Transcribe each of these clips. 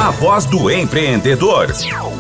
A voz do empreendedor.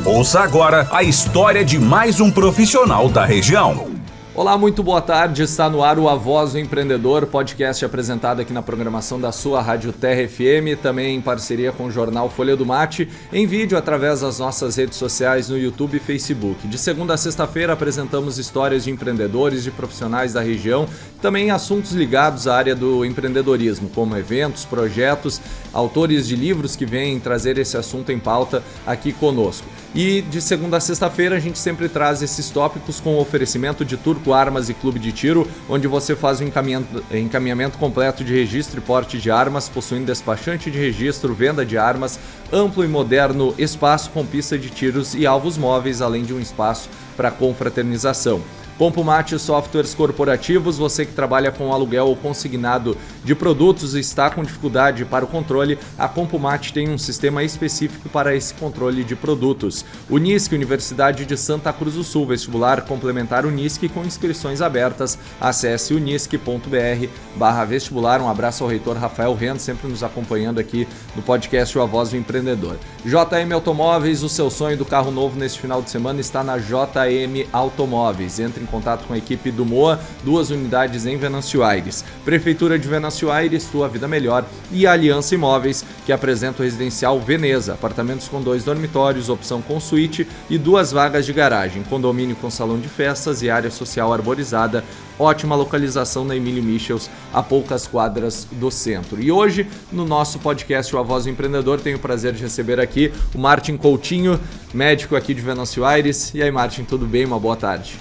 Ouça agora a história de mais um profissional da região. Olá, muito boa tarde. Está no ar o A Voz do Empreendedor, podcast apresentado aqui na programação da sua Rádio Terra FM, também em parceria com o jornal Folha do Mate, em vídeo através das nossas redes sociais no YouTube e Facebook. De segunda a sexta-feira apresentamos histórias de empreendedores, de profissionais da região, também assuntos ligados à área do empreendedorismo, como eventos, projetos, autores de livros que vêm trazer esse assunto em pauta aqui conosco. E de segunda a sexta-feira a gente sempre traz esses tópicos com o oferecimento de Turco Armas e Clube de Tiro, onde você faz o encaminhamento completo de registro e porte de armas, possuindo despachante de registro, venda de armas, amplo e moderno espaço com pista de tiros e alvos móveis, além de um espaço para confraternização. Compumate Softwares Corporativos, você que trabalha com aluguel ou consignado de produtos e está com dificuldade para o controle, a Compumate tem um sistema específico para esse controle de produtos. Unisc, Universidade de Santa Cruz do Sul, vestibular complementar Unisc com inscrições abertas. Acesse unisc.br/vestibular. Um abraço ao reitor Rafael Rendo, sempre nos acompanhando aqui no podcast A Voz do Empreendedor. JM Automóveis, o seu sonho do carro novo neste final de semana está na JM Automóveis. Entre em contato com a equipe do MOA, 2 unidades em Venâncio Aires. Prefeitura de Venâncio Aires, sua vida melhor. E a Aliança Imóveis, que apresenta o residencial Veneza, apartamentos com 2 dormitórios, opção com suíte e 2 vagas de garagem, condomínio com salão de festas e área social arborizada, ótima localização na Emílio Michels, a poucas quadras do centro. E hoje, no nosso podcast A Voz do Empreendedor, tenho o prazer de receber aqui o Martin Coutinho, médico aqui de Venâncio Aires. E aí, Martin, tudo bem? Uma boa tarde.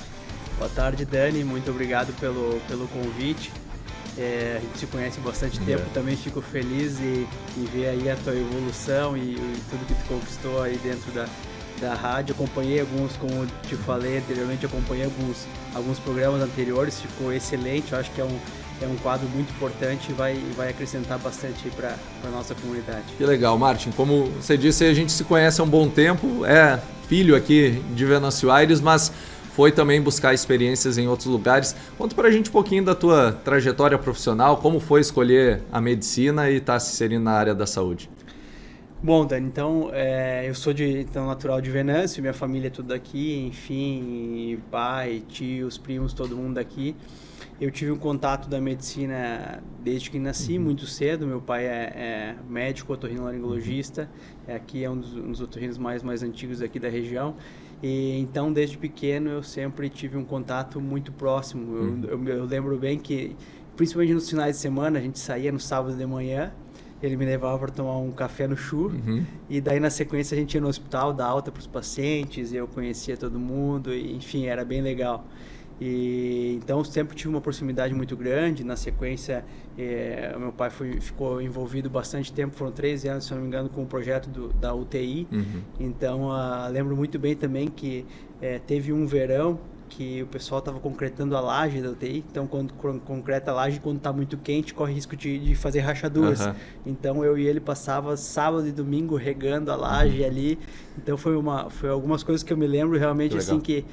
Boa tarde, Dani. Muito obrigado pelo convite. A gente se conhece há bastante tempo. Também fico feliz em ver aí a tua evolução e tudo que tu conquistou aí dentro da rádio. Acompanhei alguns, como te falei anteriormente, acompanhei alguns programas anteriores. Ficou excelente. Eu acho que é um quadro muito importante e vai acrescentar bastante para a nossa comunidade. Que legal, Martin. Como você disse, a gente se conhece há um bom tempo. É filho aqui de Venâncio Aires, mas foi também buscar experiências em outros lugares. Conta pra gente um pouquinho da tua trajetória profissional, como foi escolher a medicina e estar se inserindo na área da saúde. Bom, Dani, então eu sou natural de Venâncio, minha família é tudo daqui, enfim, pai, tios, primos, todo mundo daqui. Eu tive um contato da medicina desde que nasci, muito cedo. Meu pai é médico, otorrinolaringologista, aqui é um dos otorrinos mais antigos aqui da região. E então, desde pequeno, eu sempre tive um contato muito próximo. Eu lembro bem que, principalmente nos finais de semana, a gente saía no sábado de manhã, ele me levava para tomar um café no CHU, e daí na sequência a gente ia no hospital, dar alta para os pacientes, eu conhecia todo mundo, e, enfim, era bem legal. E então sempre tive uma proximidade muito grande. Na sequência, meu pai ficou envolvido bastante tempo, foram 13 anos, se não me engano, com o projeto da UTI. Então lembro muito bem também que teve um verão que o pessoal estava concretando a laje da UTI. Então, quando concreta a laje, quando está muito quente, corre risco de fazer rachaduras. Então, eu e ele passava sábado e domingo regando a laje ali. Então, foi algumas coisas que eu me lembro realmente assim que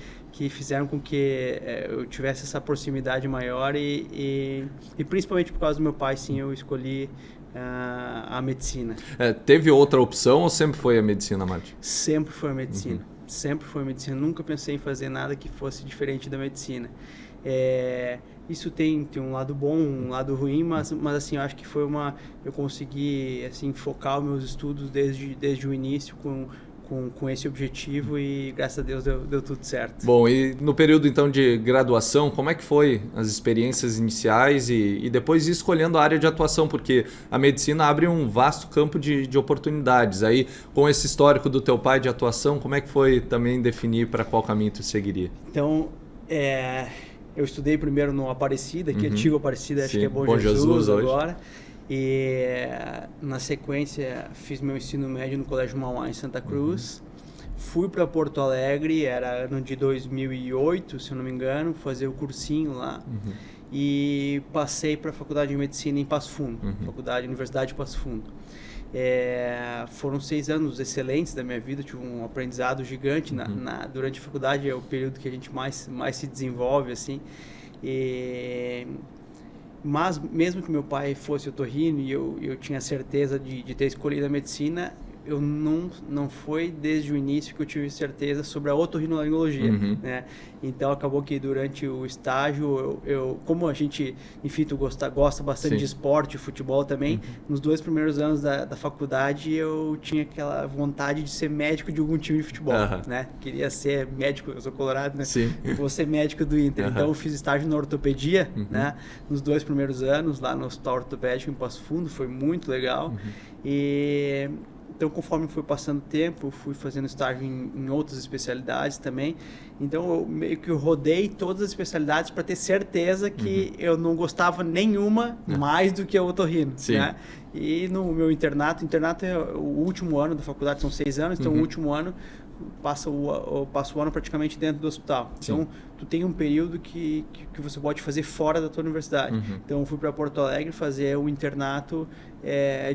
fizeram com que eu tivesse essa proximidade maior e principalmente por causa do meu pai, sim, eu escolhi a medicina. Teve outra opção ou sempre foi a medicina, Martin? Sempre foi a medicina. Sempre foi medicina, nunca pensei em fazer nada que fosse diferente da medicina. Isso tem um lado bom, um lado ruim, mas assim, eu acho que eu consegui assim, focar os meus estudos desde o início com esse objetivo e graças a Deus deu tudo certo. Bom, e no período então de graduação, como é que foi as experiências iniciais e depois escolhendo a área de atuação? Porque a medicina abre um vasto campo de oportunidades. Aí, com esse histórico do teu pai de atuação, como é que foi também definir para qual caminho tu seguiria? Então, eu estudei primeiro no Aparecida, que é antigo Aparecida, acho que é Bom Jesus agora. E na sequência fiz meu ensino médio no Colégio Mauá em Santa Cruz. Fui para Porto Alegre, era ano de 2008, se eu não me engano, fazer o cursinho lá. E passei para a Faculdade de Medicina em Passo Fundo, Universidade de Passo Fundo. Foram 6 anos excelentes da minha vida, tive um aprendizado gigante durante a faculdade, é o período que a gente mais se desenvolve, assim. Mas mesmo que meu pai fosse otorrino e eu tinha certeza de ter escolhido a medicina, eu não foi desde o início que eu tive certeza sobre a otorrinolaringologia, né? Então acabou que durante o estágio, como a gente, enfim, tu gosta bastante de esporte, futebol também, nos 2 primeiros anos da faculdade eu tinha aquela vontade de ser médico de algum time de futebol, né? Queria ser médico, eu sou colorado, né? Sim. Vou ser médico do Inter. Então eu fiz estágio na ortopedia, né? Nos 2 primeiros anos, lá no Hospital Ortopédico em Passo Fundo, foi muito legal. E então, conforme foi passando o tempo, fui fazendo estágio em outras especialidades também. Então, eu meio que rodei todas as especialidades para ter certeza que eu não gostava nenhuma mais do que a otorrino, né? E no meu internato é o último ano da faculdade, são 6 anos, então o último ano passo o ano praticamente dentro do hospital. Então, tu tem um período que você pode fazer fora da tua universidade. Então, eu fui para Porto Alegre fazer o internato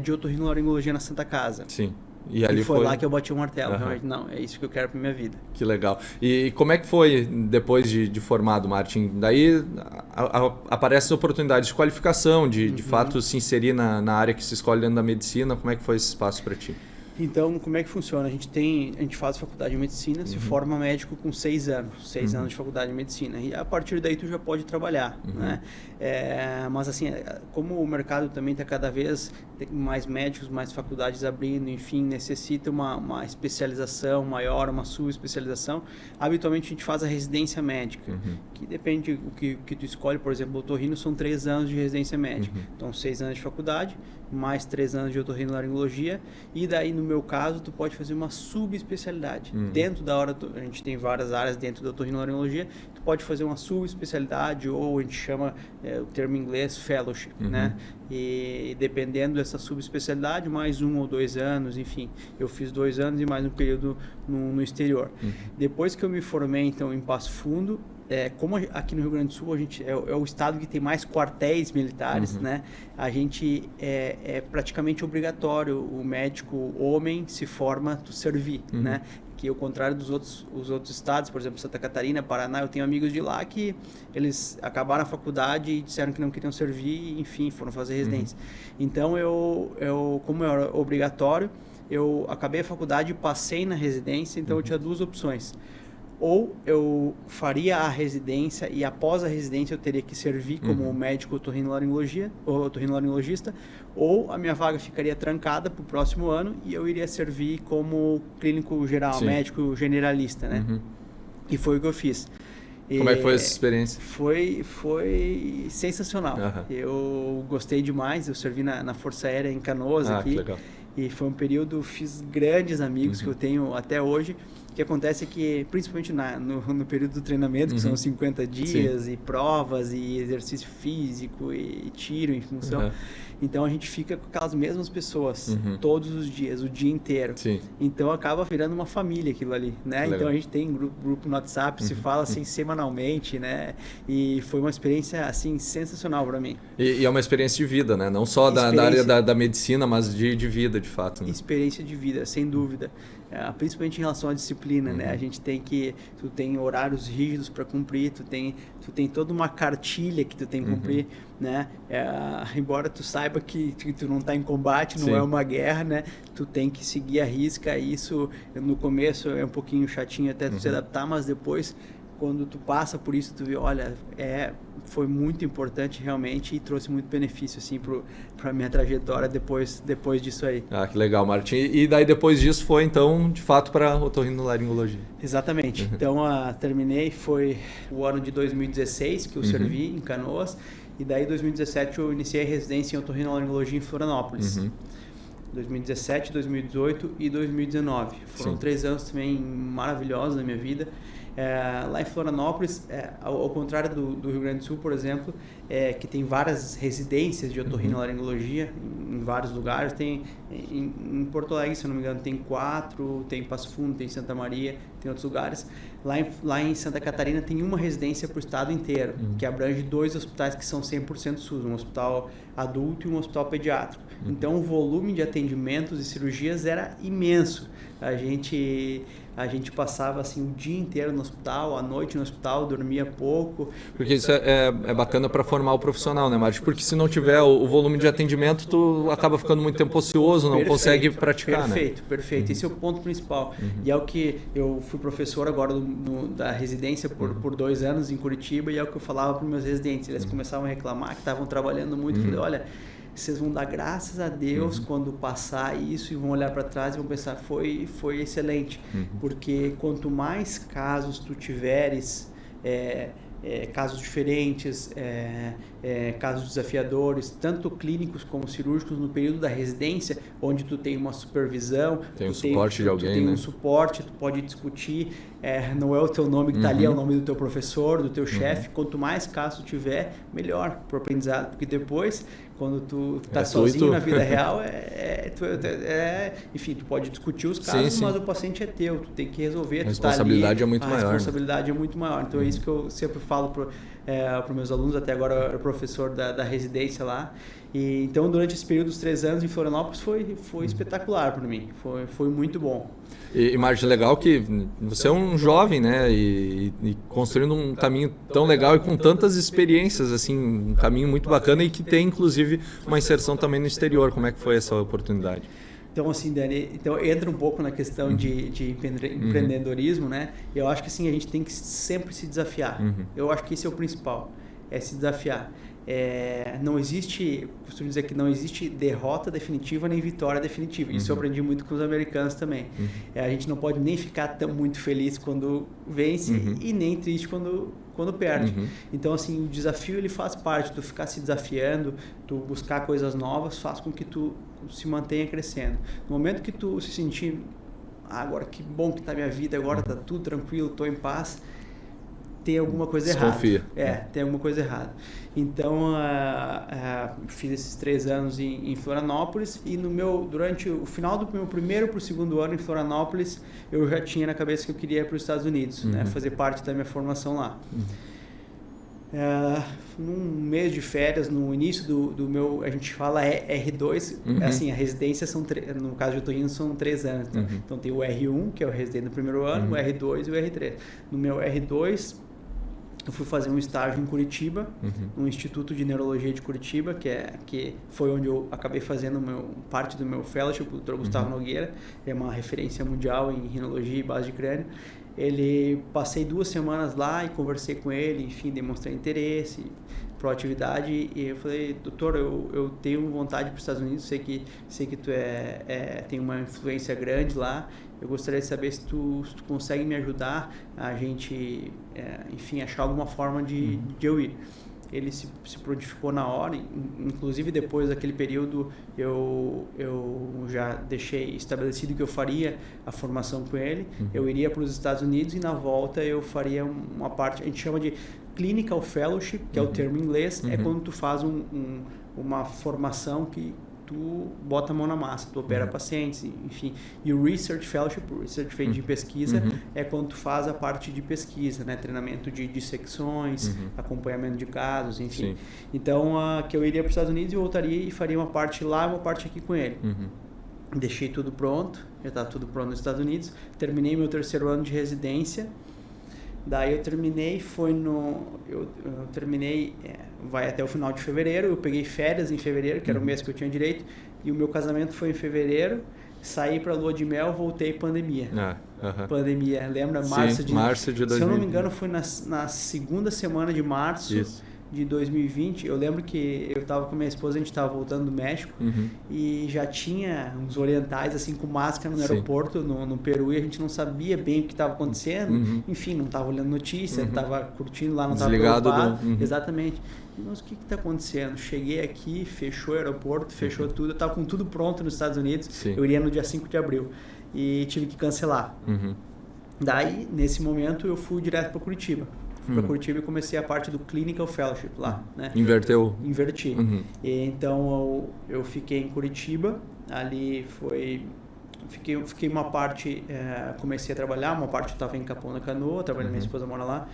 de otorrinolaringologia na Santa Casa. Sim. E ali foi lá que eu bati o martelo. Realmente, não, é isso que eu quero para minha vida. Que legal. E como é que foi depois de formado, Martin? Daí aparecem as oportunidades de qualificação, de fato se inserir na área que se escolhe dentro da medicina. Como é que foi esse espaço para ti? Então, como é que funciona? A gente faz faculdade de medicina, se forma médico com 6 anos, 6 anos de faculdade de medicina. E a partir daí tu já pode trabalhar, né? Mas assim, como o mercado também está cada vez mais médicos, mais faculdades abrindo, enfim, necessita uma especialização maior, uma subespecialização, habitualmente a gente faz a residência médica, que depende do que tu escolhe. Por exemplo, o otorrino são 3 anos de residência médica. Então, 6 anos de faculdade, mais 3 anos de otorrinolaringologia, e daí no meu caso tu pode fazer uma subespecialidade. Dentro da hora, a gente tem várias áreas dentro da otorrinolaringologia, tu pode fazer uma subespecialidade, ou a gente chama o termo em inglês fellowship, né? E dependendo dessa subespecialidade, mais 1 ou 2 anos, enfim, eu fiz 2 anos e mais um período no exterior. Depois que eu me formei então em Passo Fundo, como aqui no Rio Grande do Sul a gente é o estado que tem mais quartéis militares, né? A gente é praticamente obrigatório o médico homem se forma tu servir, né? Que ao contrário dos outros estados, por exemplo, Santa Catarina, Paraná, eu tenho amigos de lá que eles acabaram a faculdade e disseram que não queriam servir, enfim, foram fazer residência. Então como era obrigatório, eu acabei a faculdade e passei na residência, então eu tinha 2 opções. Ou eu faria a residência e após a residência eu teria que servir como médico otorrinolaringologista, ou a minha vaga ficaria trancada para o próximo ano e eu iria servir como clínico geral, médico generalista, né? E foi o que eu fiz. Como é que foi essa experiência? Foi sensacional. Eu gostei demais, eu servi na Força Aérea em Canoas aqui. Que legal. E foi um período, fiz grandes amigos que eu tenho até hoje. O que acontece é que, principalmente no período do treinamento, que são 50 dias, e provas, e exercício físico, e tiro em função, então a gente fica com aquelas mesmas pessoas todos os dias, o dia inteiro. Então acaba virando uma família aquilo ali, né? Então a gente tem grupo no WhatsApp, se fala assim semanalmente, né? E foi uma experiência assim sensacional para mim. E é uma experiência de vida, né? Não só da área da medicina, mas de vida, de fato. Né? Experiência de vida, sem dúvida. Principalmente em relação à disciplina, né? A gente tu tem horários rígidos para cumprir, tu tem toda uma cartilha que tu tem que cumprir, né? Embora tu saiba que tu não está em combate, não é uma guerra, né? Tu tem que seguir a risca. Isso no começo é um pouquinho chatinho até tu se adaptar, mas depois, quando tu passa por isso, tu vê, olha, foi muito importante realmente e trouxe muito benefício assim para minha trajetória depois disso aí. Que legal, Martin. E daí depois disso foi então de fato para otorrinolaringologia. Exatamente. Então terminei, foi o ano de 2016 que eu servi em Canoas, e daí em 2017 eu iniciei a residência em otorrinolaringologia em Florianópolis. 2017, 2018 e 2019. Foram 3 anos também maravilhosos na minha vida. Lá em Florianópolis, ao contrário do Rio Grande do Sul, por exemplo, que tem várias residências de otorrinolaringologia em vários lugares. Tem em Porto Alegre, se eu não me engano, tem 4, tem em Passo Fundo, tem em Santa Maria, tem outros lugares. Lá em Santa Catarina tem uma residência para o estado inteiro, que abrange 2 hospitais que são 100% SUS, um hospital adulto e um hospital pediátrico. Então o volume de atendimentos e cirurgias era imenso. A gente a gente passava assim o dia inteiro no hospital, à noite no hospital, dormia pouco. Porque isso é bacana para formar o profissional, né, Márcio? Porque se não tiver o volume de atendimento, tu acaba ficando muito tempo ocioso, não consegue praticar, Perfeito. Esse é o ponto principal. E é o que eu fui professor agora da residência por 2 anos em Curitiba, e é o que eu falava para os meus residentes. Eles começavam a reclamar que estavam trabalhando muito. Eu falei, olha, vocês vão dar graças a Deus quando passar isso e vão olhar para trás e vão pensar, foi excelente. Porque quanto mais casos tu tiveres, casos diferentes, casos desafiadores, tanto clínicos como cirúrgicos no período da residência, onde tu tem uma supervisão, tem um suporte de alguém, tu tem né? um suporte, tu pode discutir, não é o teu nome que está ali, é o nome do teu professor, do teu chefe. Quanto mais casos tu tiver, melhor para o aprendizado, porque depois, quando tu está sozinho na vida real, enfim, tu pode discutir os casos, mas o paciente é teu, tu tem que resolver. A responsabilidade é muito maior. A responsabilidade é muito maior. Então é isso que eu sempre falo para meus alunos, até agora eu era professor da residência lá. E então durante esse período dos 3 anos em Florianópolis foi espetacular para mim, foi muito bom. E Márcio, legal que você é um jovem, né, e construindo um caminho tão legal e com tantas experiências, assim, um caminho muito bacana e que tem inclusive uma inserção também no exterior. Como é que foi essa oportunidade? Então, assim, Dani, entra um pouco na questão de empreendedorismo, né? Eu acho que assim, a gente tem que sempre se desafiar. Eu acho que esse é o principal, é se desafiar. Não existe, costumo dizer que não existe derrota definitiva nem vitória definitiva. Isso eu aprendi muito com os americanos também. A gente não pode nem ficar muito feliz quando vence e nem triste quando perde. Então, assim, o desafio ele faz parte. Tu ficar se desafiando, tu buscar coisas novas, faz com que tu se mantenha crescendo. No momento que tu se sentir, agora que bom que tá minha vida, agora tá tudo tranquilo, tô em paz, tem alguma coisa errada. Desconfia. Tem alguma coisa errada. Então, fiz esses 3 anos em Florianópolis e durante o final do meu primeiro para o segundo ano em Florianópolis, eu já tinha na cabeça que eu queria ir para os Estados Unidos, né, fazer parte da minha formação lá. Num mês de férias, no início do meu, a gente fala R2, assim, a residência no caso de Otorrino são 3 anos. Então tem o R1, que é o residente do primeiro ano, o R2 e o R3. No meu R2, eu fui fazer um estágio em Curitiba, no Instituto de Neurologia de Curitiba, que foi onde eu acabei fazendo parte do meu fellowship, o Dr. Gustavo Nogueira, é uma referência mundial em rinologia e base de crânio. Passei 2 semanas lá e conversei com ele, enfim, demonstrei interesse, proatividade, e eu falei, doutor, eu tenho vontade para os Estados Unidos, sei que tu tem uma influência grande lá, eu gostaria de saber se tu consegue me ajudar a gente, enfim, achar alguma forma de eu ir. Ele se prontificou na hora, inclusive depois daquele período eu já deixei estabelecido que eu faria a formação com ele, eu iria para os Estados Unidos e na volta eu faria uma parte, a gente chama de Clinical Fellowship, que é o termo em inglês, é quando tu faz uma formação que tu bota a mão na massa, tu opera pacientes, enfim. E o Research Fellowship, o Research feito de pesquisa, é quando tu faz a parte de pesquisa, né? Treinamento de dissecções, acompanhamento de casos, enfim. Sim. Então, que eu iria para os Estados Unidos e voltaria e faria uma parte lá e uma parte aqui com ele. Deixei tudo pronto, já estava tudo pronto nos Estados Unidos, terminei meu 3º ano de residência. Daí eu terminei, vai até o final de fevereiro, eu peguei férias em fevereiro, que era o mês que eu tinha direito, e o meu casamento foi em fevereiro, saí para lua de mel, voltei pandemia. Pandemia, lembra? Março de 2020. Se eu não me engano, foi na 2ª semana de março. Isso. De 2020, eu lembro que eu estava com minha esposa, a gente estava voltando do México e já tinha uns orientais assim com máscara no aeroporto, no Peru, e a gente não sabia bem o que estava acontecendo, enfim, não estava olhando notícia, estava curtindo lá, não estava preocupado. Exatamente. Mas o que está acontecendo? Cheguei aqui, fechou o aeroporto, fechou tudo, eu estava com tudo pronto nos Estados Unidos, eu iria no dia 5 de abril e tive que cancelar. Daí, nesse momento, eu fui direto para Curitiba. Fui para Curitiba e comecei a parte do Clinical Fellowship lá, né? Inverteu? Inverti. E, então, eu fiquei em Curitiba, ali fiquei uma parte, comecei a trabalhar, uma parte eu estava em Capão da Canoa, trabalhando, minha esposa mora lá,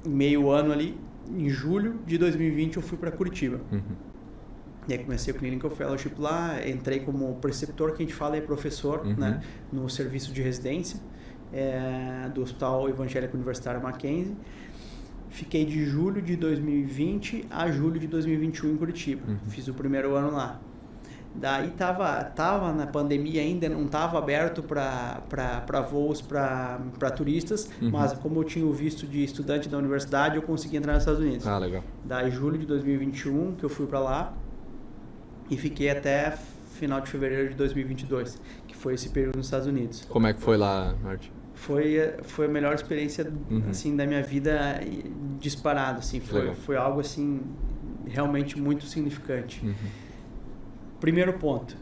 meio ano ali, em julho de 2020 eu fui para Curitiba. E aí comecei o Clinical Fellowship lá, entrei como preceptor, que a gente fala é professor, né, no serviço de residência do Hospital Evangélico Universitário Mackenzie. Fiquei de julho de 2020 a julho de 2021 em Curitiba. Fiz o primeiro ano lá. Daí tava na pandemia ainda, não estava aberto para voos para turistas, mas como eu tinha o visto de estudante da universidade, eu consegui entrar nos Estados Unidos. Ah, legal. Daí julho de 2021 que eu fui para lá e fiquei até final de fevereiro de 2022, que foi esse período nos Estados Unidos. Como é que foi lá, Martin? Foi a melhor experiência assim da minha vida, disparado, assim, foi algo assim realmente muito significante. Primeiro ponto,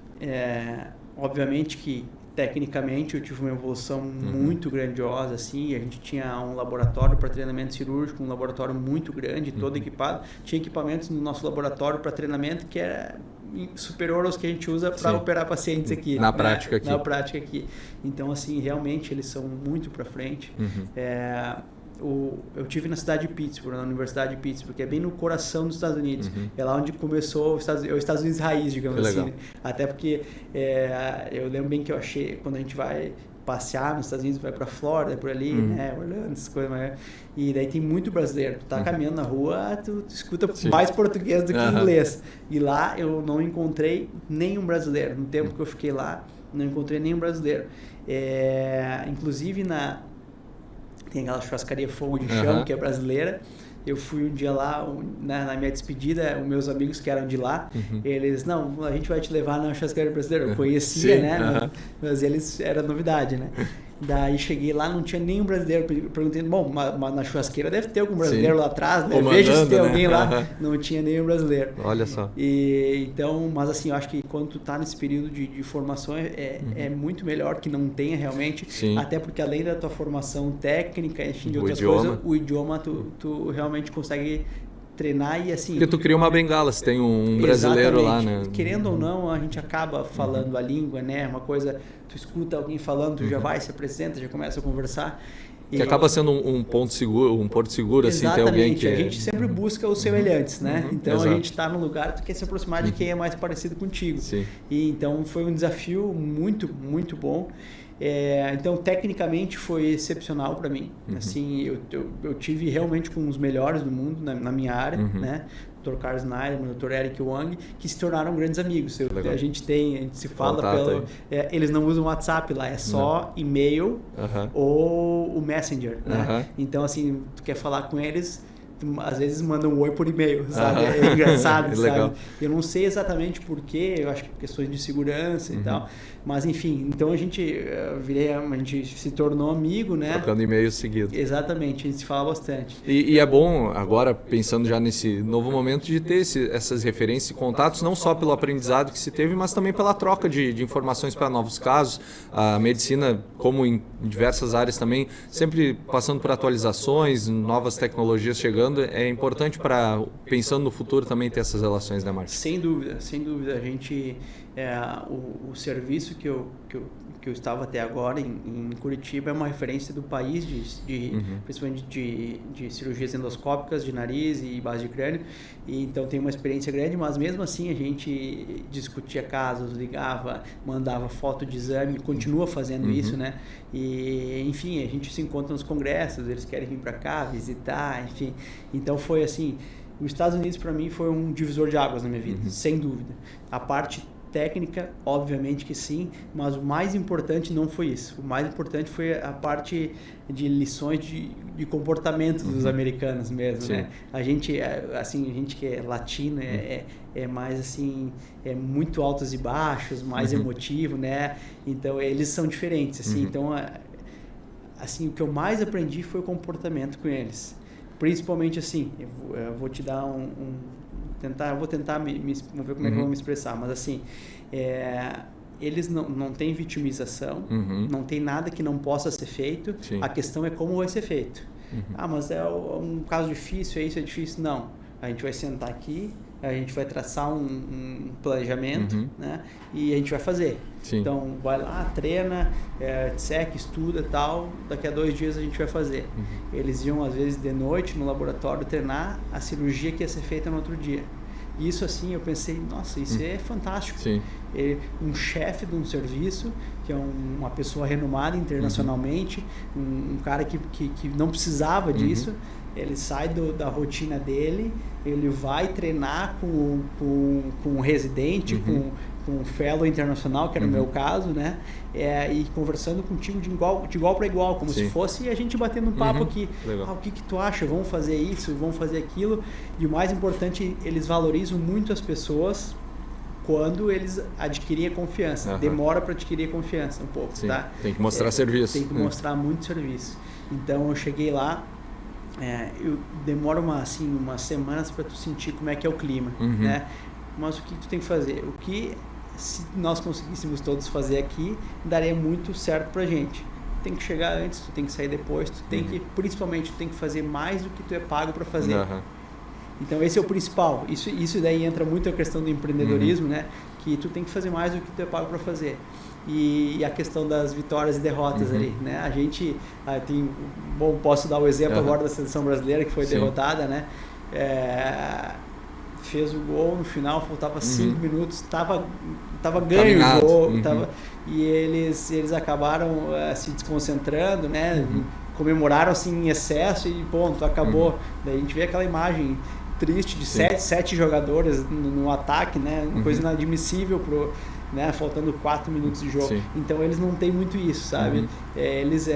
obviamente que tecnicamente eu tive uma evolução muito grandiosa, assim, a gente tinha um laboratório para treinamento cirúrgico, um laboratório muito grande, todo equipado, tinha equipamentos no nosso laboratório para treinamento que era superior aos que a gente usa para operar pacientes aqui. Na prática aqui. Na prática aqui. Então, assim, realmente eles são muito para frente. Eu tive na cidade de Pittsburgh, na Universidade de Pittsburgh, que é bem no coração dos Estados Unidos. É lá onde começou os Estados Unidos raiz, digamos assim. Né? Até porque eu lembro bem que eu achei, quando a gente vai passear nos Estados Unidos, vai para Flórida, por ali, né, Orlando, essas coisas, e daí tem muito brasileiro. Tu tá caminhando na rua, tu escuta mais português do que inglês. E lá eu não encontrei nenhum brasileiro. No tempo que eu fiquei lá, não encontrei nenhum brasileiro. Inclusive tem aquela churrascaria Fogo de Chão, que é brasileira. Eu fui um dia lá, na minha despedida, os meus amigos que eram de lá, eles, não, a gente vai te levar na churrascaria brasileira. Eu conhecia, né? Mas eles, era novidade, né? Daí cheguei lá, não tinha nenhum brasileiro. Perguntei, bom, mas na churrasqueira deve ter algum brasileiro lá atrás, né? Veja se tem alguém lá. Não tinha nenhum brasileiro. Olha só. Então, mas assim, eu acho que quando tu tá nesse período de formação, é muito melhor que não tenha realmente. Sim. Até porque além da tua formação técnica, enfim, de outras coisas, o idioma tu realmente consegue treinar e assim... Porque tu cria uma bengala, se tem um brasileiro lá, né? Querendo ou não, a gente acaba falando a língua, né? Uma coisa, tu escuta alguém falando, tu já vai, se apresenta, já começa a conversar. Que acaba sendo um ponto seguro, um porto seguro, assim, tem alguém que... a gente sempre busca os semelhantes, né? Então a gente está no lugar, tu quer se aproximar de quem é mais parecido contigo. Sim. E então foi um desafio muito, muito bom. Então tecnicamente foi excepcional para mim. Assim, eu tive realmente com os melhores do mundo na minha área, né? Dr. Carl Snyder, o Dr. Eric Wang, que se tornaram grandes amigos. A gente se fala eles não usam WhatsApp lá, é só e-mail ou o Messenger, né? Então assim, tu quer falar com eles, às vezes mandam um oi por e-mail, sabe? É engraçado, sabe? Eu não sei exatamente porquê, eu acho que questões de segurança e tal, mas enfim, então a gente se tornou amigo, né? Trocando e-mails seguidos. Exatamente, a gente se fala bastante. E é bom agora, pensando já nesse novo momento, de ter essas referências e contatos, não só pelo aprendizado que se teve, mas também pela troca de informações para novos casos. A medicina, como em diversas áreas também, sempre passando por atualizações, novas tecnologias chegando, é importante para, pensando no futuro, também ter essas relações, né, Márcio? Sem dúvida, sem dúvida. A gente, o serviço que eu estava até agora em Curitiba é uma referência do país, principalmente de cirurgias endoscópicas de nariz e base de crânio, e então tem uma experiência grande, mas mesmo assim a gente discutia casos, ligava, mandava foto de exame, continua fazendo isso, né? E enfim, a gente se encontra nos congressos, eles querem vir para cá, visitar, enfim. Então foi assim, os Estados Unidos para mim foi um divisor de águas na minha vida, sem dúvida. A parte técnica, obviamente que sim, mas o mais importante não foi isso. O mais importante foi a parte de lições de comportamento dos americanos mesmo, sim, né? A gente, assim, a gente que é latino é mais assim, é muito altos e baixos, mais emotivo, né? Então eles são diferentes, assim. Então, assim, o que eu mais aprendi foi o comportamento com eles. Principalmente assim, eu vou te dar vou tentar ver como é que eu vou me expressar, mas assim, eles não têm vitimização, não tem nada que não possa ser feito, sim, a questão é como vai ser feito. Mas é um caso difícil, isso é difícil, não. A gente vai sentar aqui, a gente vai traçar um planejamento, né? E a gente vai fazer. Sim. Então, vai lá, treina, disseca, estuda e tal, daqui a 2 dias a gente vai fazer. Eles iam, às vezes, de noite no laboratório treinar a cirurgia que ia ser feita no outro dia. Isso assim, eu pensei, nossa, isso é fantástico. Sim. Um chefe de um serviço, que é uma pessoa renomada internacionalmente, um cara que não precisava disso, ele sai da rotina dele, ele vai treinar com um residente, com um fellow internacional, que era o meu caso, né? E conversando contigo de igual para igual, como se fosse a gente batendo um papo aqui. O que tu acha? Vamos fazer isso, vamos fazer aquilo. E o mais importante, eles valorizam muito as pessoas quando eles adquirem a confiança. Demora para adquirir a confiança um pouco, tá? Tem que mostrar serviço. Tem que mostrar muito serviço. Então eu cheguei lá, eu demoro umas semanas para tu sentir como é que é o clima, né? Mas o que tu tem que fazer? O que se nós conseguíssemos todos fazer aqui, daria muito certo pra gente. Tem que chegar antes, tu tem que sair depois, tu tem que, principalmente, tu tem que fazer mais do que tu é pago para fazer. Então esse é o principal. Isso daí entra muito a questão do empreendedorismo, né? Que tu tem que fazer mais do que tu é pago para fazer. E a questão das vitórias e derrotas ali, né? A gente posso dar o exemplo agora da seleção brasileira que foi derrotada, né? Fez o gol no final, faltava 5 minutos, tava ganho o jogo, e eles acabaram se desconcentrando, né? Comemoraram assim em excesso e ponto, acabou. Daí a gente vê aquela imagem triste de 7 jogadores no ataque, né? Uma coisa inadmissível né? Faltando 4 minutos de jogo. Então eles não têm muito isso, sabe? Eles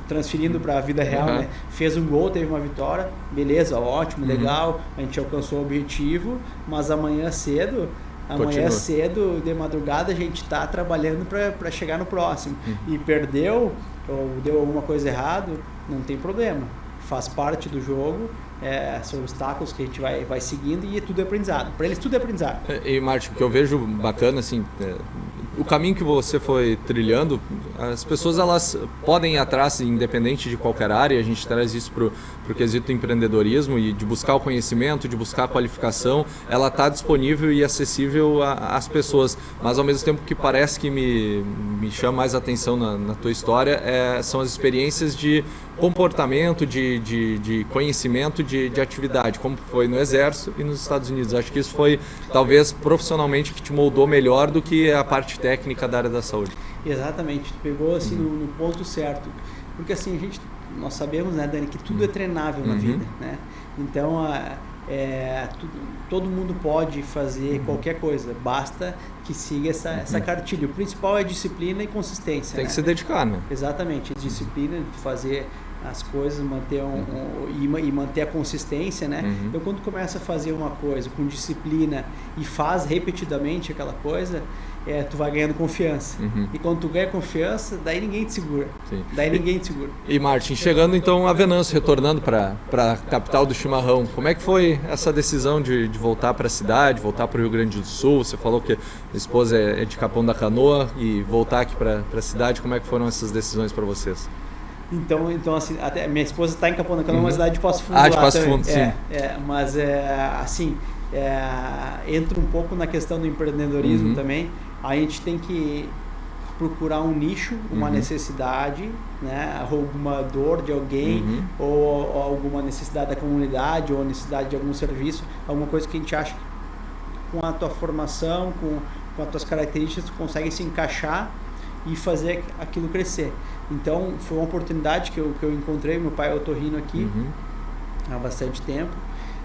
transferindo para a vida real, né? Fez um gol, teve uma vitória, beleza, ótimo, legal, a gente alcançou o objetivo, mas amanhã cedo, de madrugada, a gente está trabalhando para chegar no próximo. E perdeu, ou deu alguma coisa errada, não tem problema, faz parte do jogo, são obstáculos que a gente vai seguindo e tudo é aprendizado. Para eles tudo é aprendizado. E Martin, o que eu vejo bacana, assim, o caminho que você foi trilhando, as pessoas elas podem ir atrás, independente de qualquer área, a gente traz isso para o quesito empreendedorismo e de buscar o conhecimento, de buscar a qualificação, ela está disponível e acessível às pessoas, mas ao mesmo tempo que parece que me chama mais atenção na tua história, são as experiências de comportamento, de conhecimento, de atividade, como foi no Exército e nos Estados Unidos. Acho que isso foi, talvez, profissionalmente que te moldou melhor do que a parte técnica da área da saúde. Exatamente, tu pegou assim no ponto certo, porque assim, nós sabemos, né, Dani, que tudo é treinável na vida, né? Então, todo mundo pode fazer qualquer coisa, basta que siga essa cartilha. O principal é disciplina e consistência. Tem que se dedicar, né? Exatamente, disciplina, fazer as coisas, manter e manter a consistência, né? Então, quando começa a fazer uma coisa com disciplina e faz repetidamente aquela coisa, tu vai ganhando confiança. E quando tu ganha confiança, daí ninguém te segura. E Martin, chegando então a Venâncio, retornando para a capital do chimarrão, como é que foi essa decisão de voltar para a cidade, voltar para o Rio Grande do Sul? Você falou que a esposa é de Capão da Canoa e voltar aqui para a cidade, como é que foram essas decisões para vocês? Então assim, até minha esposa está em Capão da Canoa, uma cidade de Passo Fundo. De Passo Fundo, sim. Mas assim, entra um pouco na questão do empreendedorismo também. A gente tem que procurar um nicho, uma necessidade, né? Alguma dor de alguém, ou alguma necessidade da comunidade, ou necessidade de algum serviço, alguma coisa que a gente acha que com a tua formação, com as tuas características, tu consegue se encaixar e fazer aquilo crescer. Então, foi uma oportunidade que eu encontrei. Meu pai é otorrino aqui há bastante tempo.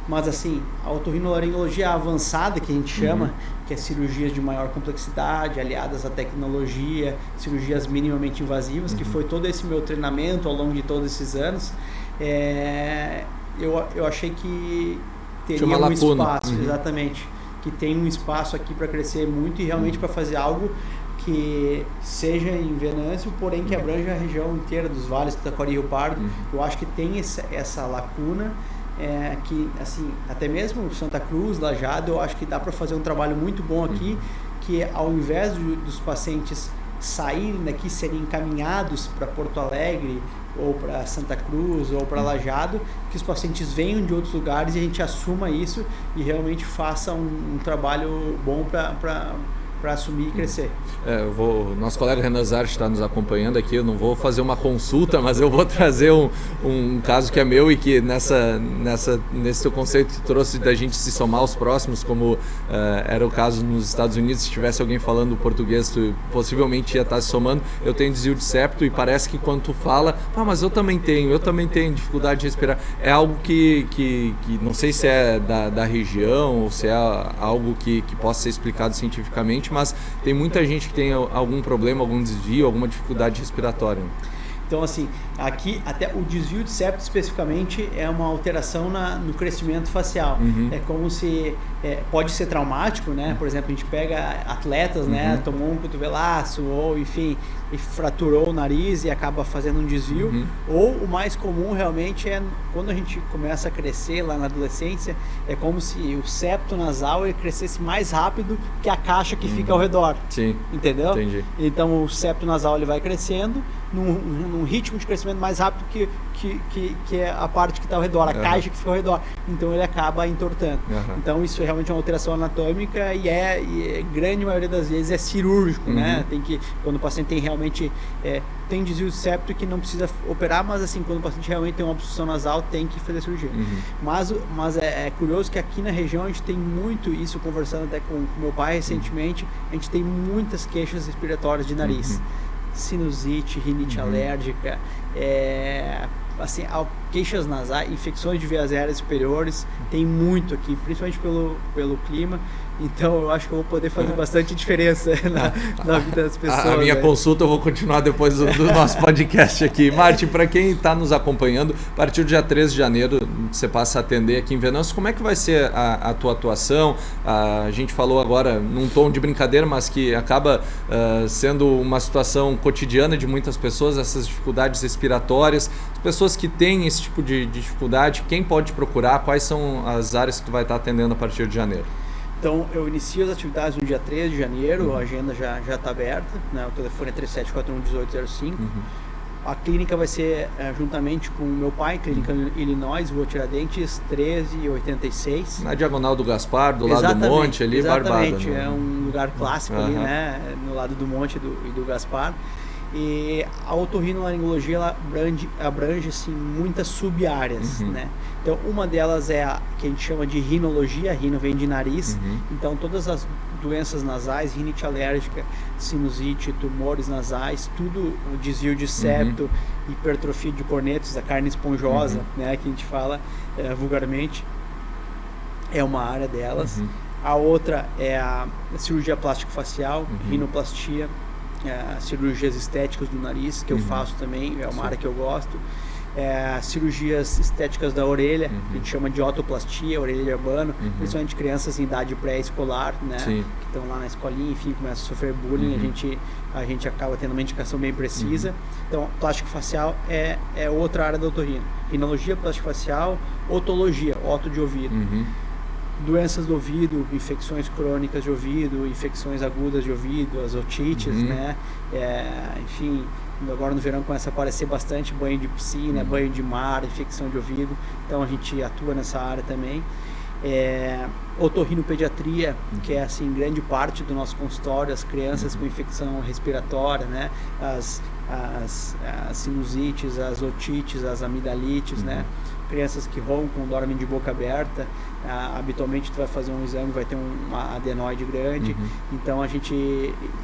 Mas assim, a otorrinolaringologia avançada, que a gente chama, que é cirurgias de maior complexidade, aliadas à tecnologia, cirurgias minimamente invasivas, que foi todo esse meu treinamento ao longo de todos esses anos, eu achei que teria um espaço, exatamente, que tem um espaço aqui para crescer muito e realmente para fazer algo que seja em Venâncio, porém que abranja a região inteira dos vales do Taquari e Rio Pardo. Eu acho que tem essa lacuna, que assim, até mesmo Santa Cruz, Lajeado, eu acho que dá para fazer um trabalho muito bom aqui, que ao invés dos pacientes saírem daqui, serem encaminhados para Porto Alegre, ou para Santa Cruz, ou para Lajeado, que os pacientes venham de outros lugares e a gente assuma isso e realmente faça um trabalho bom para para assumir e crescer. Nosso colega Renan Zart está nos acompanhando aqui, eu não vou fazer uma consulta, mas eu vou trazer um caso que é meu e que nesse seu conceito que trouxe da gente se somar aos próximos, como era o caso nos Estados Unidos, se tivesse alguém falando português, tu possivelmente ia estar se somando. Eu tenho desvio de septo e parece que quando tu fala, mas eu também tenho dificuldade de respirar. É algo que não sei se é da região ou se é algo que possa ser explicado cientificamente, mas tem muita gente que tem algum problema, algum desvio, alguma dificuldade respiratória. Então, assim, aqui até o desvio de septo especificamente é uma alteração no crescimento facial. É como se pode ser traumático, né? Por exemplo, a gente pega atletas, né? Tomou um cotovelaço ou, enfim, e fraturou o nariz e acaba fazendo um desvio. Ou o mais comum realmente é quando a gente começa a crescer lá na adolescência, é como se o septo nasal ele crescesse mais rápido que a caixa que fica ao redor. Sim. Entendeu? Entendi. Então o septo nasal ele vai crescendo num ritmo de crescimento mais rápido que é a parte que está ao redor, a caixa que fica ao redor. Então ele acaba entortando. Então isso é realmente uma alteração anatômica e grande maioria das vezes é cirúrgico, né? Quando o paciente tem realmente tem desvio de septo que não precisa operar, mas assim, quando o paciente realmente tem uma obstrução nasal, tem que fazer cirurgia. Mas é curioso que aqui na região a gente tem muito isso, conversando até com meu pai recentemente, a gente tem muitas queixas respiratórias de nariz. Sinusite, rinite alérgica, assim, queixas nasais, infecções de vias aéreas superiores, tem muito aqui, principalmente pelo clima. Então eu acho que eu vou poder fazer bastante diferença na vida das pessoas. A minha consulta eu vou continuar depois do nosso podcast aqui. Martin, para quem está nos acompanhando, a partir do dia 13 de janeiro você passa a atender aqui em Venâncio. Como é que vai ser a tua atuação? A gente falou agora num tom de brincadeira, mas que acaba sendo uma situação cotidiana de muitas pessoas, essas dificuldades respiratórias. As pessoas que têm esse tipo de dificuldade, quem pode procurar? Quais são as áreas que tu vai estar atendendo a partir de janeiro? Então, eu inicio as atividades no dia 13 de janeiro, a agenda já está aberta, né? O telefone é 3741-1805. A clínica vai ser juntamente com o meu pai, Clínica Illinois, Rua Tiradentes, 1386. Na diagonal do Gaspar, do lado do Monte, ali, Barbada. Exatamente, é um lugar clássico ali, né? No lado do Monte e do Gaspar. E a otorrinolaringologia ela abrange assim, muitas sub-áreas, né? Então uma delas é a que a gente chama de rinologia, rino vem de nariz, então todas as doenças nasais, rinite alérgica, sinusite, tumores nasais, tudo o desvio de septo, hipertrofia de cornetos, a carne esponjosa, né, que a gente fala vulgarmente, é uma área delas. A outra é a cirurgia plástico-facial, rinoplastia, cirurgias estéticas do nariz, que eu faço também, é uma área que eu gosto. Cirurgias estéticas da orelha, que a gente chama de otoplastia, orelha de abano, principalmente crianças em idade pré-escolar, né, que estão lá na escolinha, enfim, começam a sofrer bullying, a gente acaba tendo uma indicação bem precisa. Então, plástico facial é outra área da otorrino. Rinologia, plástico facial, otologia, oto de ouvido. Doenças do ouvido, infecções crônicas de ouvido, infecções agudas de ouvido, as otites, né? Enfim, agora no verão começa a aparecer bastante banho de piscina, banho de mar, infecção de ouvido. Então a gente atua nessa área também. Otorrinopediatria, que é assim grande parte do nosso consultório, as crianças com infecção respiratória, né? As sinusites, as otites, as amidalites, né? Crianças que roncam, dormem de boca aberta, habitualmente tu vai fazer um exame, vai ter uma adenoide grande, então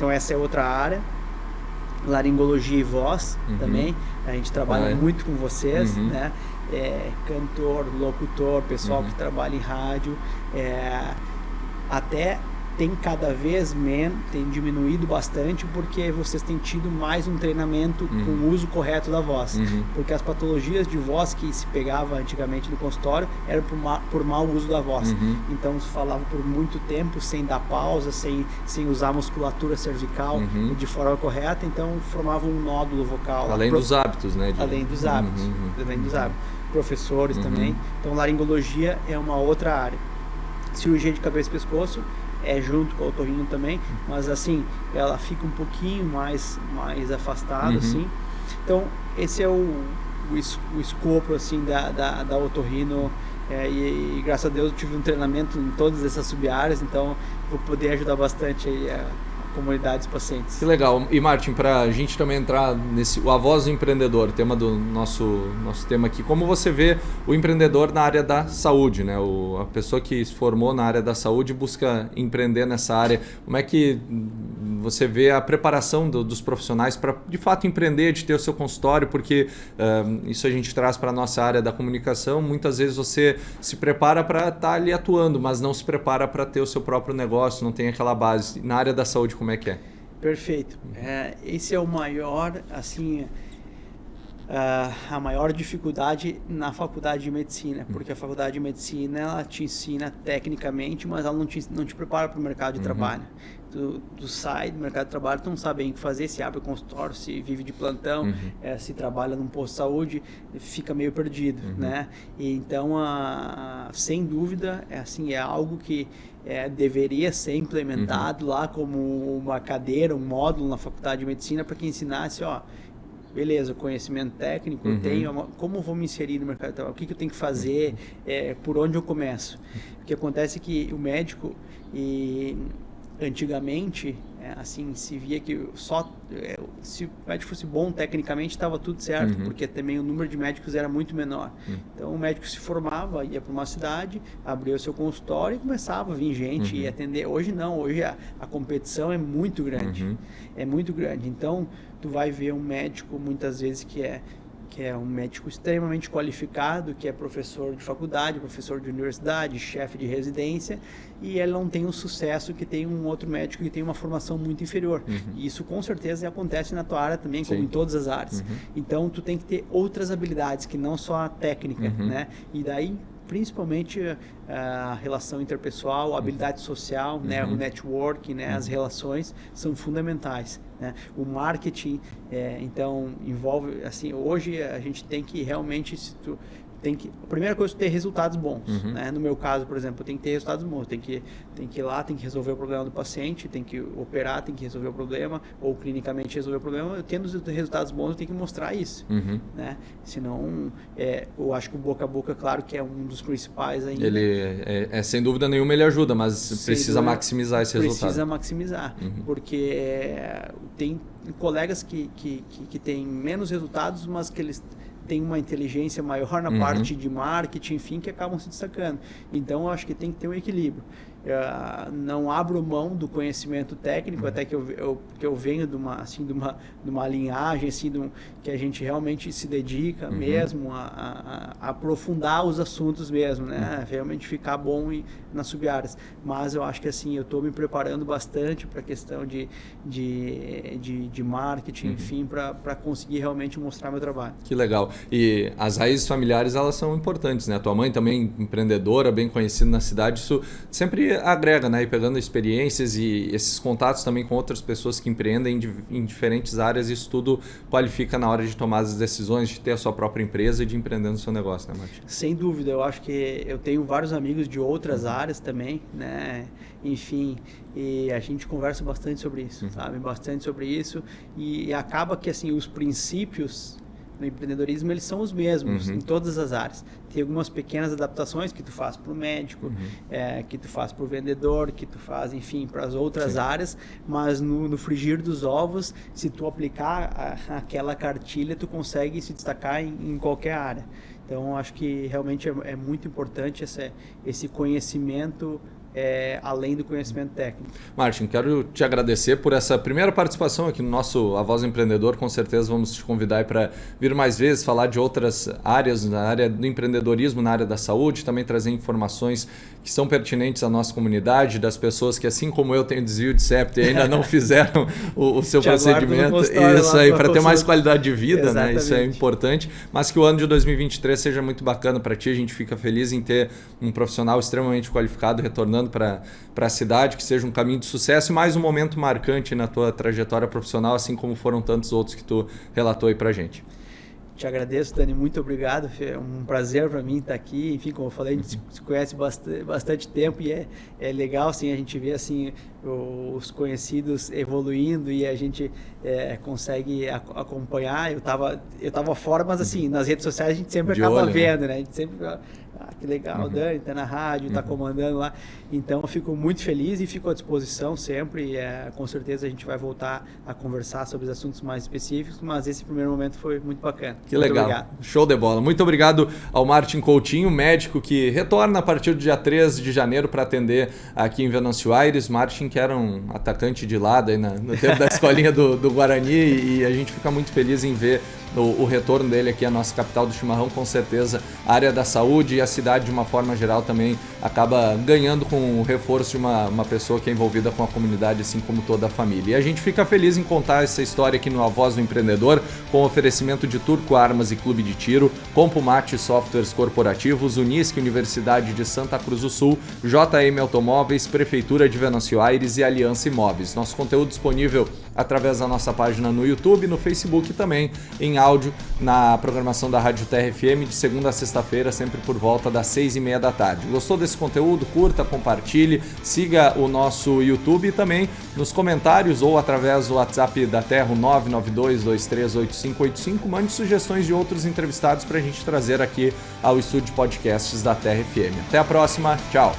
essa é outra área. Laringologia e voz também, a gente trabalha muito com vocês, né? Cantor, locutor, pessoal que trabalha em rádio, até tem cada vez menos, tem diminuído bastante porque vocês têm tido mais um treinamento com o uso correto da voz, porque as patologias de voz que se pegava antigamente no consultório eram por mau uso da voz, então se falava por muito tempo sem dar pausa, sem usar a musculatura cervical de forma correta, então formava um nódulo vocal. Além dos hábitos, né? Além dos hábitos, professores também. Então laringologia é uma outra área. Cirurgia de cabeça e pescoço junto com o otorrino também, mas assim, ela fica um pouquinho mais afastada, assim. Então, esse é o escopo, assim, da otorrino e graças a Deus eu tive um treinamento em todas essas sub-áreas, então vou poder ajudar bastante aí a comunidade dos pacientes. Que legal. E Martin, para a gente também entrar nesse, a voz do empreendedor, tema do nosso tema aqui, como você vê o empreendedor na área da saúde, né? A pessoa que se formou na área da saúde busca empreender nessa área, como é que você vê a preparação dos profissionais para de fato empreender, de ter o seu consultório, porque isso a gente traz para a nossa área da comunicação, muitas vezes você se prepara para estar ali atuando, mas não se prepara para ter o seu próprio negócio, não tem aquela base. Na área da saúde, como é que é? Perfeito. Esse é o maior, assim, a maior dificuldade na faculdade de medicina, porque a faculdade de medicina ela te ensina tecnicamente, mas ela não te prepara para o mercado de trabalho. Tu sai do mercado de trabalho, tu não sabe bem o que fazer, se abre o consultório, se vive de plantão, se trabalha num posto de saúde, fica meio perdido, né? E então, sem dúvida, é algo que deveria ser implementado lá como uma cadeira, um módulo na faculdade de medicina para que ensinasse, beleza, o conhecimento técnico eu tenho, como eu vou me inserir no mercado de trabalho, o que eu tenho que fazer, por onde eu começo. O que acontece é que o médico, antigamente, se via que se o médico fosse bom tecnicamente estava tudo certo, porque também o número de médicos era muito menor. Então o médico se formava, ia para uma cidade, abria o seu consultório e começava a vir gente e atender. Hoje não, hoje a competição é muito grande, então tu vai ver um médico muitas vezes que é um médico extremamente qualificado, que é professor de faculdade, professor de universidade, chefe de residência, e ele não tem o sucesso que tem um outro médico que tem uma formação muito inferior. E isso com certeza acontece na tua área também, como em todas as áreas. Então tu tem que ter outras habilidades, que não só a técnica, né? E daí principalmente a relação interpessoal, a habilidade social, né, o networking, né, as relações são fundamentais, né? O marketing, então envolve, assim, hoje a gente tem que realmente, a primeira coisa é ter resultados bons, né? No meu caso, por exemplo, eu tenho que ter resultados bons, tem que ir lá, tem que resolver o problema do paciente, tem que operar, tem que resolver o problema, ou clinicamente resolver o problema. Eu tendo os resultados bons, eu tenho que mostrar isso, né? Senão, eu acho que o boca a boca, claro que é um dos principais ainda. Ele, sem dúvida nenhuma, ele ajuda, mas precisa maximizar esse resultado. Precisa maximizar, porque tem colegas que têm menos resultados, mas que eles tem uma inteligência maior na parte de marketing, enfim, que acabam se destacando. Então, eu acho que tem que ter um equilíbrio. Não abro mão do conhecimento técnico, até que eu venho de uma linhagem, assim, que a gente realmente se dedica mesmo a aprofundar os assuntos mesmo, né? Realmente ficar bom nas sub-áreas. Mas eu acho que, assim, eu estou me preparando bastante para a questão de marketing, enfim, para conseguir realmente mostrar meu trabalho. Que legal. E as raízes familiares, elas são importantes, né? A tua mãe também empreendedora, bem conhecida na cidade, isso sempre agrega, né? E pegando experiências e esses contatos também com outras pessoas que empreendem em diferentes áreas, isso tudo qualifica na hora de tomar as decisões, de ter a sua própria empresa e de empreender no seu negócio, né, Martin? Sem dúvida, eu acho que eu tenho vários amigos de outras áreas também, né? Enfim, e a gente conversa bastante sobre isso, sabe? Bastante sobre isso, e acaba que, assim, os princípios no empreendedorismo, eles são os mesmos em todas as áreas. Tem algumas pequenas adaptações que tu faz para o médico, que tu faz para o vendedor, que tu faz, enfim, para as outras áreas, mas no frigir dos ovos, se tu aplicar aquela cartilha, tu consegue se destacar em qualquer área. Então, acho que realmente é muito importante esse conhecimento além do conhecimento técnico. Martin, quero te agradecer por essa primeira participação aqui no nosso A Voz do Empreendedor. Com certeza vamos te convidar para vir mais vezes, falar de outras áreas, na área do empreendedorismo, na área da saúde, também trazer informações que são pertinentes à nossa comunidade, das pessoas que, assim como eu, têm desvio de septo e ainda não fizeram o seu procedimento. Isso aí, para ter mais qualidade de vida, né? Isso é importante. Mas que o ano de 2023 seja muito bacana para ti. A gente fica feliz em ter um profissional extremamente qualificado retornando para a cidade, que seja um caminho de sucesso e mais um momento marcante na tua trajetória profissional, assim como foram tantos outros que tu relatou aí para a gente. Te agradeço, Dani, muito obrigado. É um prazer para mim estar aqui. Enfim, como eu falei, a gente se conhece bastante tempo e é legal, assim, a gente vê, assim, os conhecidos evoluindo e a gente consegue acompanhar. Eu tava fora, mas, assim, nas redes sociais a gente sempre acaba vendo, né? A gente sempre Que legal, Dani, tá na rádio, tá comandando lá. Então eu fico muito feliz e fico à disposição sempre. Com certeza a gente vai voltar a conversar sobre os assuntos mais específicos, mas esse primeiro momento foi muito bacana. Que legal, obrigado. Show de bola. Muito obrigado ao Martin Coutinho, médico que retorna a partir do dia 13 de janeiro para atender aqui em Venâncio Aires. Martin, que era um atacante de lado aí no tempo da escolinha do Guarani, e a gente fica muito feliz em ver o retorno dele aqui à nossa capital do chimarrão. Com certeza a área da saúde e a cidade de uma forma geral também acaba ganhando com o reforço de uma pessoa que é envolvida com a comunidade, assim como toda a família. E a gente fica feliz em contar essa história aqui no A Voz do Empreendedor, com oferecimento de Turco Armas e Clube de Tiro, Compumate Softwares Corporativos, Unisque Universidade de Santa Cruz do Sul, JM Automóveis, Prefeitura de Venâncio Aires e Aliança Imóveis. Nosso conteúdo disponível através da nossa página no YouTube, no Facebook e também em áudio na programação da Rádio Terra FM de segunda a sexta-feira, sempre por volta das 6h30 da tarde. Gostou desse conteúdo? Curta, compartilhe, siga o nosso YouTube e também nos comentários ou através do WhatsApp da Terra, 992238585, mande sugestões de outros entrevistados para a gente trazer aqui ao estúdio de podcasts da Terra FM. Até a próxima, tchau!